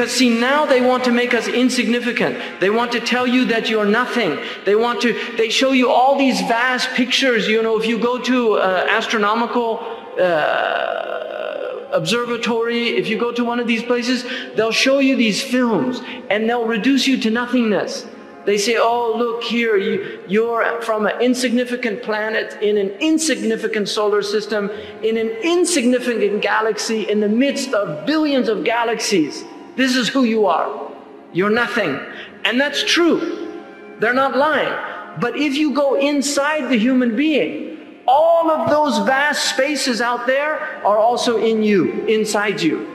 Because see, now they want to make us insignificant. They want to tell you that you're nothing. They show you all these vast pictures. You know, if you go to astronomical observatory, if you go to one of these places, they'll show you these films and they'll reduce you to nothingness. They say, oh, look here, you're from an insignificant planet in an insignificant solar system, in an insignificant galaxy, in the midst of billions of galaxies. This is who you are. You're nothing. And that's true. They're not lying. But if you go inside the human being, all of those vast spaces out there are also in you, inside you.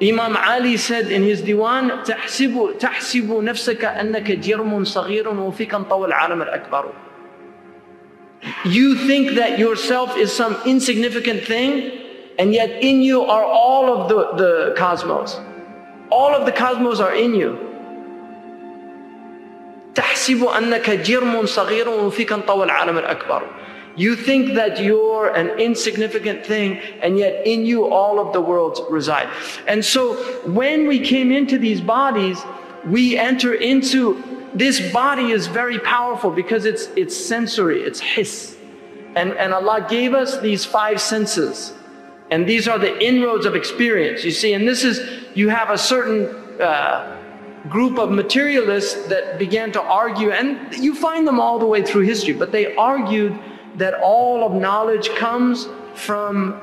Imam Ali said in his diwan, تحسب نفسك أنك جرم صغير وفيك انطوى العالم الأكبر. You think that yourself is some insignificant thing, and yet in you are all of the cosmos. All of the cosmos are in you. تحسب أنك جرم صغير وفيك انطوى العالم الأكبر. You think that you're an insignificant thing, and yet in you all of the worlds reside. And so when we came into these bodies, we enter into, this body is very powerful because it's sensory, it's hiss. And Allah gave us these 5 senses. And these are the inroads of experience, you see. And this is, you have a certain group of materialists that began to argue, and you find them all the way through history, but they argued that all of knowledge comes from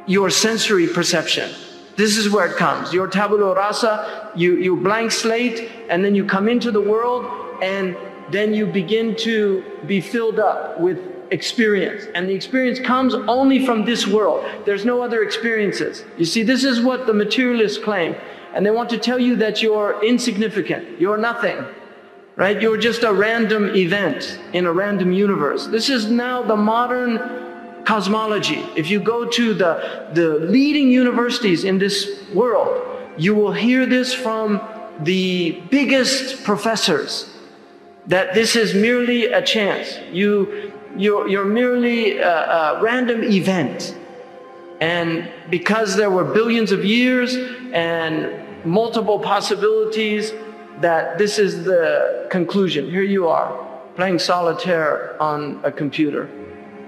your sensory perception. This is where it comes. Your tabula rasa, you blank slate, and then you come into the world, and then you begin to be filled up with experience. And the experience comes only from this world. There's no other experiences. You see, this is what the materialists claim. And they want to tell you that you're insignificant, you're nothing. Right? You're just a random event in a random universe. This is now the modern cosmology. If you go to the leading universities in this world, you will hear this from the biggest professors, that this is merely a chance. You're merely a random event. And because there were billions of years and multiple possibilities, that this is the conclusion. Here you are, playing solitaire on a computer.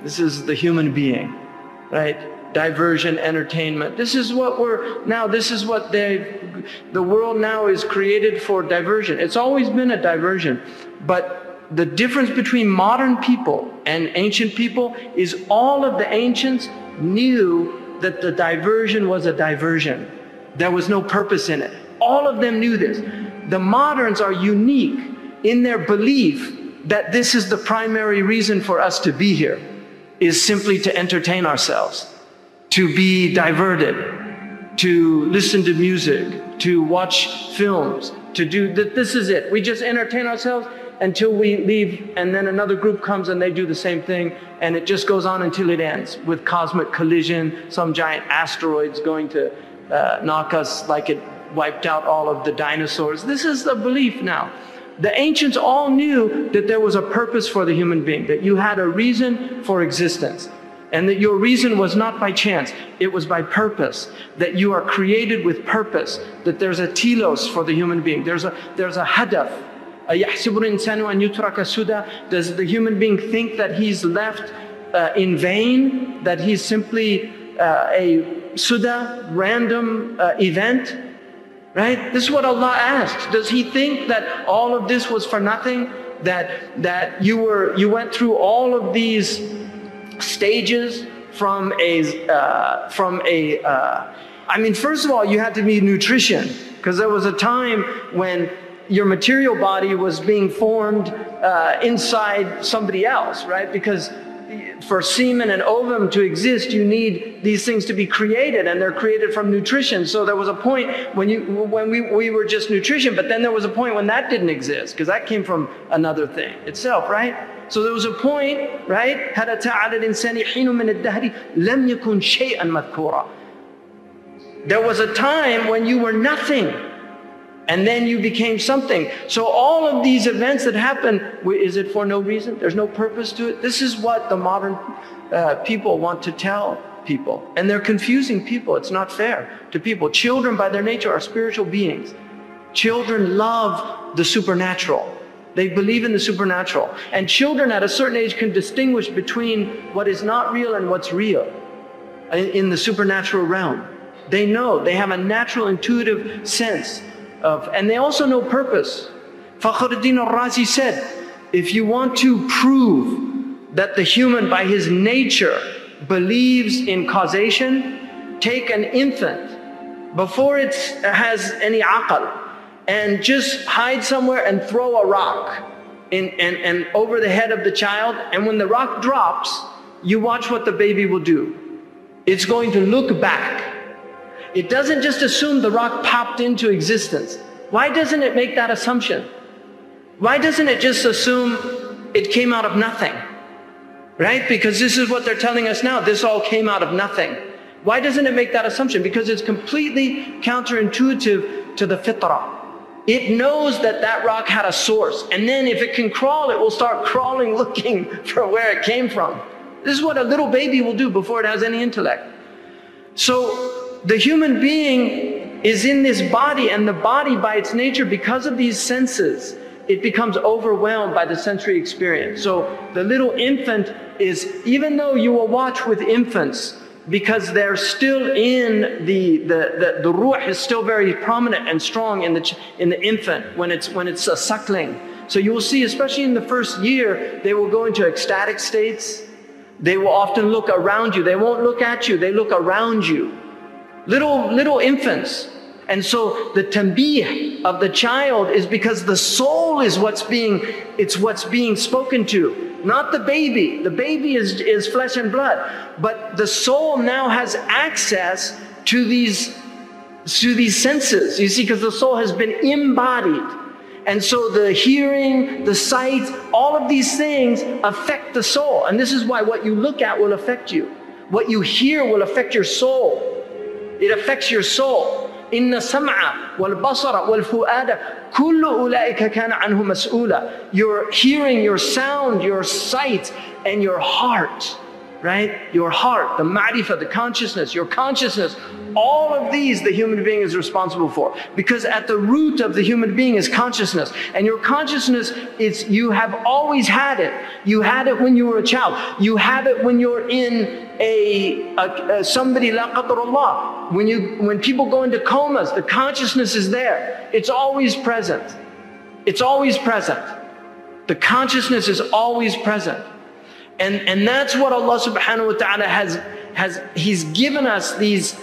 This is the human being, right? Diversion, entertainment. This is what the world now is created for, diversion. It's always been a diversion. But the difference between modern people and ancient people is all of the ancients knew that the diversion was a diversion. There was no purpose in it. All of them knew this. The moderns are unique in their belief that this is the primary reason for us to be here, is simply to entertain ourselves, to be diverted, to listen to music, to watch films, to do that. This is it. We just entertain ourselves until we leave, and then another group comes and they do the same thing, and it just goes on until it ends with cosmic collision, some giant asteroids going to knock us like it wiped out all of the dinosaurs. This is the belief now. The ancients all knew that there was a purpose for the human being, that you had a reason for existence, and that your reason was not by chance, it was by purpose, that you are created with purpose, that there's a telos for the human being, there's a hadaf. Does the human being think that he's left in vain, that he's simply a suda, random event? Right? This is what Allah asks. Does He think that all of this was for nothing? That you went through all of these stages from I mean, first of all, you had to be nutrition, because there was a time when your material body was being formed inside somebody else, right? Because for semen and ovum to exist, you need these things to be created, and they're created from nutrition. So there was a point when we were just nutrition, but then there was a point when that didn't exist, because that came from another thing itself, right? So there was a point, right? There was a time when you were nothing, and then you became something. So all of these events that happen, is it for no reason? There's no purpose to it? This is what the modern people want to tell people. And they're confusing people. It's not fair to people. Children by their nature are spiritual beings. Children love the supernatural. They believe in the supernatural. And children at a certain age can distinguish between what is not real and what's real in the supernatural realm. They know, they have a natural intuitive sense of, and they also know purpose. Fakhruddin al-Razi said, if you want to prove that the human by his nature believes in causation, take an infant before it has any aql and just hide somewhere and throw a rock and over the head of the child, and when the rock drops, you watch what the baby will do. It's going to look back. It doesn't just assume the rock popped into existence. Why doesn't it make that assumption? Why doesn't it just assume it came out of nothing? Right? Because this is what they're telling us now. This all came out of nothing. Why doesn't it make that assumption? Because it's completely counterintuitive to the fitrah. It knows that that rock had a source. And then if it can crawl, it will start crawling looking for where it came from. This is what a little baby will do before it has any intellect. So the human being is in this body, and the body by its nature, because of these senses, it becomes overwhelmed by the sensory experience. So the little infant is, even though you will watch with infants, because they're still in the ruh is still very prominent and strong in the infant when it's a suckling. So you will see, especially in the first year, they will go into ecstatic states. They will often look around you. They won't look at you, they look around you. Little infants. And so the tanbih of the child is because the soul is what's being spoken to. Not the baby. The baby is flesh and blood. But the soul now has access to these senses. You see, because the soul has been embodied. And so the hearing, the sight, all of these things affect the soul. And this is why what you look at will affect you. What you hear will affect your soul. It affects your soul. إن السمع والبصر والفؤاد كل أولئك كان عنه مسؤولا. Your hearing, your sound, your sight, and your heart, right? Your heart, the ma'rifah, the consciousness, your consciousness, all of these the human being is responsible for. Because at the root of the human being is consciousness. And your consciousness is, you have always had it. You had it when you were a child. You have it when you're in somebody, la qadarullah. When people go into comas, the consciousness is there. It's always present. It's always present. The consciousness is always present. And that's what Allah subhanahu wa ta'ala He's given us these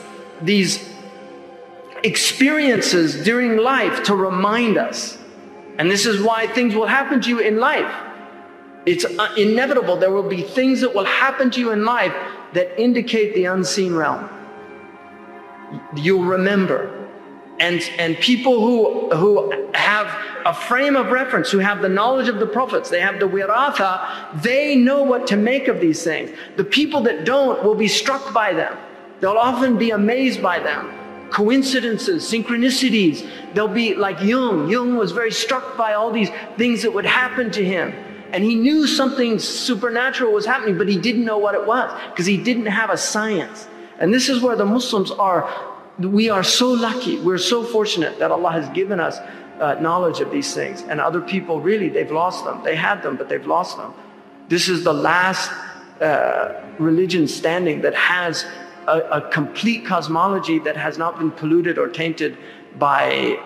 experiences during life to remind us. And this is why things will happen to you in life. It's inevitable. There will be things that will happen to you in life that indicate the unseen realm. You'll remember. And people who have a frame of reference, who have the knowledge of the prophets, they have the wiratha, they know what to make of these things. The people that don't will be struck by them. They'll often be amazed by them. Coincidences, synchronicities. They'll be like Jung. Jung was very struck by all these things that would happen to him. And he knew something supernatural was happening, but he didn't know what it was because he didn't have a science. And this is where the Muslims are. We are so lucky. We're so fortunate that Allah has given us knowledge of these things. And other people, really, they've lost them. They had them, but they've lost them. This is the last religion standing that has a complete cosmology that has not been polluted or tainted by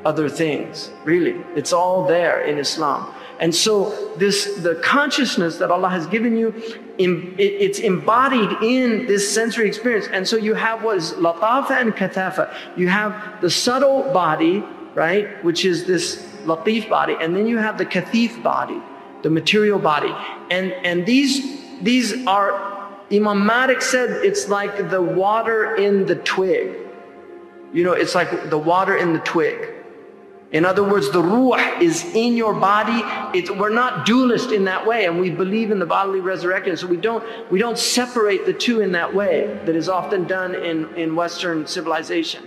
other things. Really, it's all there in Islam. And so the consciousness that Allah has given you, it's embodied in this sensory experience. And so you have what is latafa and kathafa. You have the subtle body, right, which is this latif body, and then you have the kathif body, the material body. And these are, Imam Malik said, it's like the water in the twig. You know, it's like the water in the twig. In other words, the ruh is in your body. We're not dualist in that way, and we believe in the bodily resurrection. So we don't separate the two in that way that is often done in Western civilization.